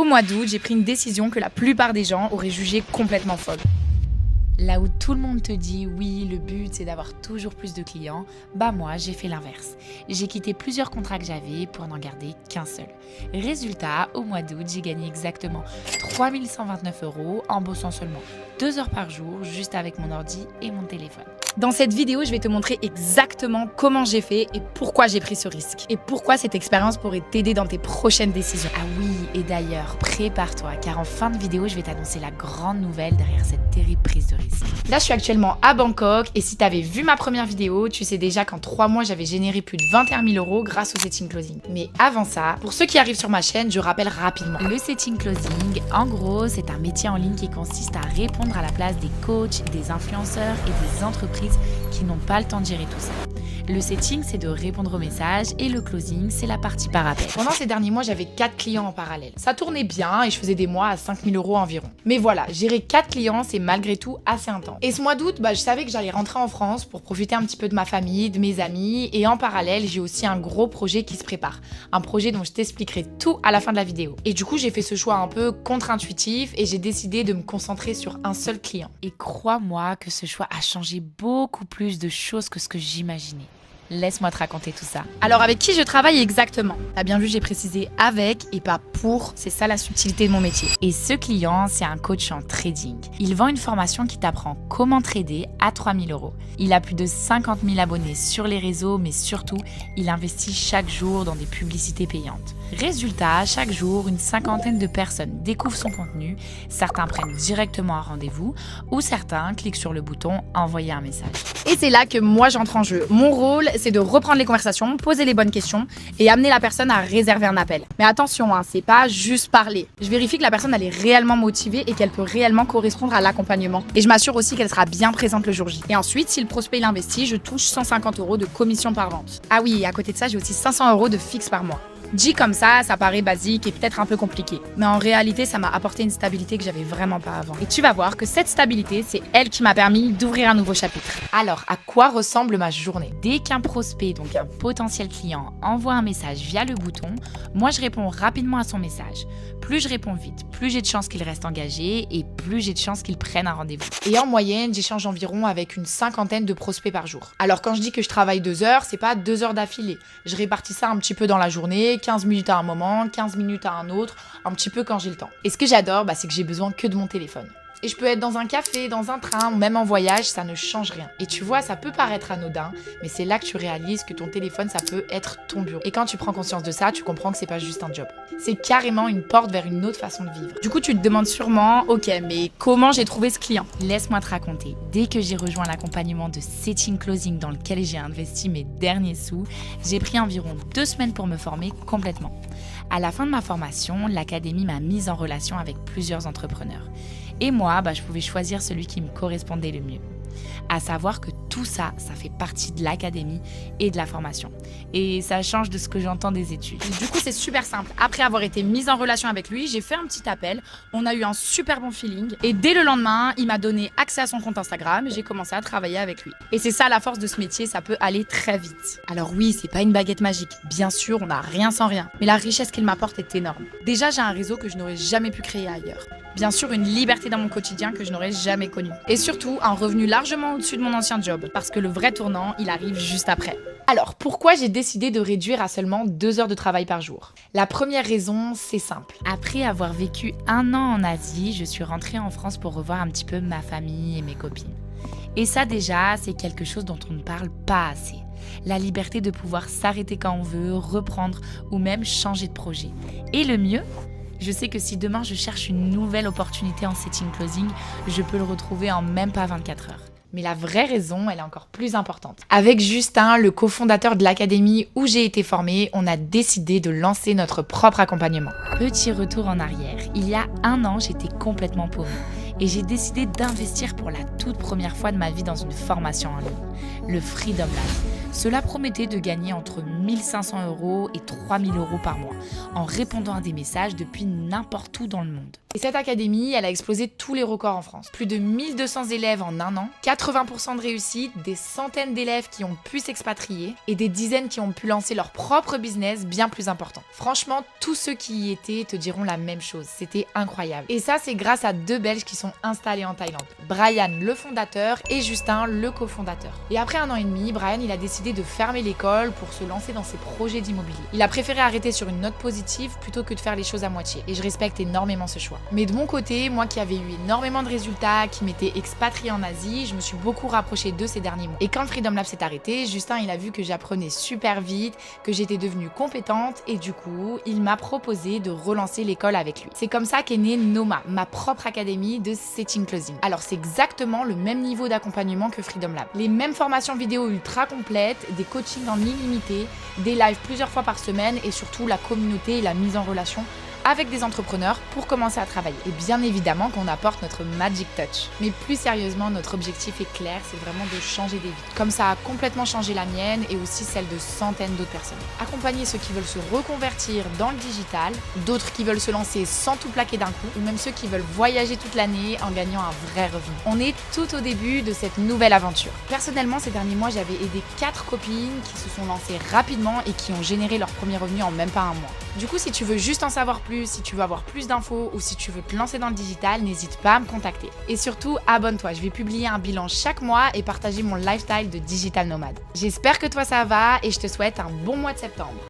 mois d'août, j'ai pris une décision que la plupart des gens auraient jugée complètement folle. Là où tout le monde te dit oui, le but c'est d'avoir toujours plus de clients, bah moi j'ai fait l'inverse. J'ai quitté plusieurs contrats que j'avais pour n'en garder qu'un seul. Résultat, au mois d'août, j'ai gagné exactement 3 129 € en bossant seulement 2 heures par jour, juste avec mon ordi et mon téléphone. Dans cette vidéo, je vais te montrer exactement comment j'ai fait et pourquoi j'ai pris ce risque. Et pourquoi cette expérience pourrait t'aider dans tes prochaines décisions. Ah oui, et d'ailleurs, prépare-toi, car en fin de vidéo, je vais t'annoncer la grande nouvelle derrière cette terrible prise de risque. Là, je suis actuellement à Bangkok et si tu avais vu ma première vidéo, tu sais déjà qu'en 3 mois, j'avais généré plus de 21 000 € grâce au setting closing. Mais avant ça, pour ceux qui arrivent sur ma chaîne, je rappelle rapidement. Le setting closing, en gros, c'est un métier en ligne qui consiste à répondre à la place des coachs, des influenceurs et des entreprises qui n'ont pas le temps de gérer tout ça. Le setting, c'est de répondre aux messages et le closing, c'est la partie par appel. Pendant ces derniers mois, j'avais 4 clients en parallèle. Ça tournait bien et je faisais des mois à 5 000 € environ. Mais voilà, gérer 4 clients, c'est malgré tout assez intense. Et ce mois d'août, je savais que j'allais rentrer en France pour profiter un petit peu de ma famille, de mes amis. Et en parallèle, j'ai aussi un gros projet qui se prépare. Un projet dont je t'expliquerai tout à la fin de la vidéo. Et du coup, j'ai fait ce choix un peu contre-intuitif et j'ai décidé de me concentrer sur un seul client. Et crois-moi que ce choix a changé beaucoup plus de choses que ce que j'imaginais. Laisse-moi te raconter tout ça. Alors avec qui je travaille exactement? T'as bien vu, j'ai précisé avec et pas pour, c'est ça la subtilité de mon métier. Et ce client, c'est un coach en trading. Il vend une formation qui t'apprend comment trader à 3 000 €. Il a plus de 50 000 abonnés sur les réseaux, mais surtout, il investit chaque jour dans des publicités payantes. Résultat, chaque jour, une cinquantaine de personnes découvrent son contenu, certains prennent directement un rendez-vous ou certains cliquent sur le bouton « Envoyer un message ». Et c'est là que moi j'entre en jeu. Mon rôle, c'est de reprendre les conversations, poser les bonnes questions et amener la personne à réserver un appel. Mais attention, c'est pas juste parler. Je vérifie que la personne elle est réellement motivée et qu'elle peut réellement correspondre à l'accompagnement. Et je m'assure aussi qu'elle sera bien présente le jour J. Et ensuite, si le prospect l'investit, je touche 150 € de commission par vente. Ah oui, et à côté de ça, j'ai aussi 500 € de fixe par mois. Dit comme ça paraît basique et peut-être un peu compliqué. Mais en réalité, ça m'a apporté une stabilité que j'avais vraiment pas avant. Et tu vas voir que cette stabilité, c'est elle qui m'a permis d'ouvrir un nouveau chapitre. Alors, à quoi ressemble ma journée? Dès qu'un prospect, donc un potentiel client, envoie un message via le bouton, moi je réponds rapidement à son message. Plus je réponds vite, plus j'ai de chances qu'il reste engagé et plus j'ai de chances qu'il prenne un rendez-vous. Et en moyenne, j'échange environ avec une cinquantaine de prospects par jour. Alors quand je dis que je travaille 2 heures, c'est pas 2 heures d'affilée. Je répartis ça un petit peu dans la journée, 15 minutes à un moment, 15 minutes à un autre, un petit peu quand j'ai le temps. Et ce que j'adore, c'est que j'ai besoin que de mon téléphone. Et je peux être dans un café, dans un train, ou même en voyage, ça ne change rien. Et tu vois, ça peut paraître anodin, mais c'est là que tu réalises que ton téléphone, ça peut être ton bureau. Et quand tu prends conscience de ça, tu comprends que c'est pas juste un job. C'est carrément une porte vers une autre façon de vivre. Du coup, tu te demandes sûrement, ok, mais comment j'ai trouvé ce client? Laisse-moi te raconter. Dès que j'ai rejoint l'accompagnement de Setting Closing dans lequel j'ai investi mes derniers sous, j'ai pris environ 2 semaines pour me former complètement. À la fin de ma formation, l'académie m'a mise en relation avec plusieurs entrepreneurs. Et moi, je pouvais choisir celui qui me correspondait le mieux. À savoir que tout ça, ça fait partie de l'académie et de la formation. Et ça change de ce que j'entends des études. Du coup, c'est super simple. Après avoir été mise en relation avec lui, j'ai fait un petit appel. On a eu un super bon feeling. Et dès le lendemain, il m'a donné accès à son compte Instagram et j'ai commencé à travailler avec lui. Et c'est ça la force de ce métier, ça peut aller très vite. Alors oui, c'est pas une baguette magique. Bien sûr, on n'a rien sans rien. Mais la richesse qu'il m'apporte est énorme. Déjà, j'ai un réseau que je n'aurais jamais pu créer ailleurs. Bien sûr, une liberté dans mon quotidien que je n'aurais jamais connue. Et surtout, un revenu largement au-dessus de mon ancien job, parce que le vrai tournant, il arrive juste après. Alors, pourquoi j'ai décidé de réduire à seulement 2 heures de travail par jour? La première raison, c'est simple. Après avoir vécu 1 an en Asie, je suis rentrée en France pour revoir un petit peu ma famille et mes copines. Et ça déjà, c'est quelque chose dont on ne parle pas assez. La liberté de pouvoir s'arrêter quand on veut, reprendre ou même changer de projet. Et le mieux, je sais que si demain je cherche une nouvelle opportunité en setting closing, je peux le retrouver en même pas 24 heures. Mais la vraie raison, elle est encore plus importante. Avec Justin, le cofondateur de l'académie où j'ai été formée, on a décidé de lancer notre propre accompagnement. Petit retour en arrière, il y a 1 an, j'étais complètement paumée. Et j'ai décidé d'investir pour la toute première fois de ma vie dans une formation en ligne, le Freedom Lab. Cela promettait de gagner entre 1500 € et 3000 € par mois en répondant à des messages depuis n'importe où dans le monde. Et cette académie, elle a explosé tous les records en France. Plus de 1200 élèves en un an, 80% de réussite, des centaines d'élèves qui ont pu s'expatrier et des dizaines qui ont pu lancer leur propre business bien plus important. Franchement, tous ceux qui y étaient te diront la même chose. C'était incroyable. Et ça, c'est grâce à 2 Belges qui sont installés en Thaïlande. Brian, le fondateur, et Justin, le cofondateur. Et après 1 an et demi, Brian, il a décidé de fermer l'école pour se lancer dans ses projets d'immobilier. Il a préféré arrêter sur une note positive plutôt que de faire les choses à moitié. Et je respecte énormément ce choix. Mais de mon côté, moi qui avais eu énormément de résultats, qui m'étais expatriée en Asie, je me suis beaucoup rapprochée d'eux ces derniers mois. Et quand Freedom Lab s'est arrêté, Justin, il a vu que j'apprenais super vite, que j'étais devenue compétente et du coup, il m'a proposé de relancer l'école avec lui. C'est comme ça qu'est née Noma, ma propre académie de setting closing. Alors c'est exactement le même niveau d'accompagnement que Freedom Lab. Les mêmes formations vidéo ultra complètes, des coachings en illimité, des lives plusieurs fois par semaine et surtout la communauté et la mise en relation avec des entrepreneurs pour commencer à travailler. Et bien évidemment qu'on apporte notre magic touch. Mais plus sérieusement, notre objectif est clair, c'est vraiment de changer des vies. Comme ça a complètement changé la mienne et aussi celle de centaines d'autres personnes. Accompagner ceux qui veulent se reconvertir dans le digital, d'autres qui veulent se lancer sans tout plaquer d'un coup, ou même ceux qui veulent voyager toute l'année en gagnant un vrai revenu. On est tout au début de cette nouvelle aventure. Personnellement, ces derniers mois, j'avais aidé 4 copines qui se sont lancées rapidement et qui ont généré leur premier revenu en même pas un mois. Du coup, si tu veux juste en savoir plus, si tu veux avoir plus d'infos ou si tu veux te lancer dans le digital, n'hésite pas à me contacter. Et surtout, abonne-toi, je vais publier un bilan chaque mois et partager mon lifestyle de digital nomade. J'espère que toi ça va et je te souhaite un bon mois de septembre.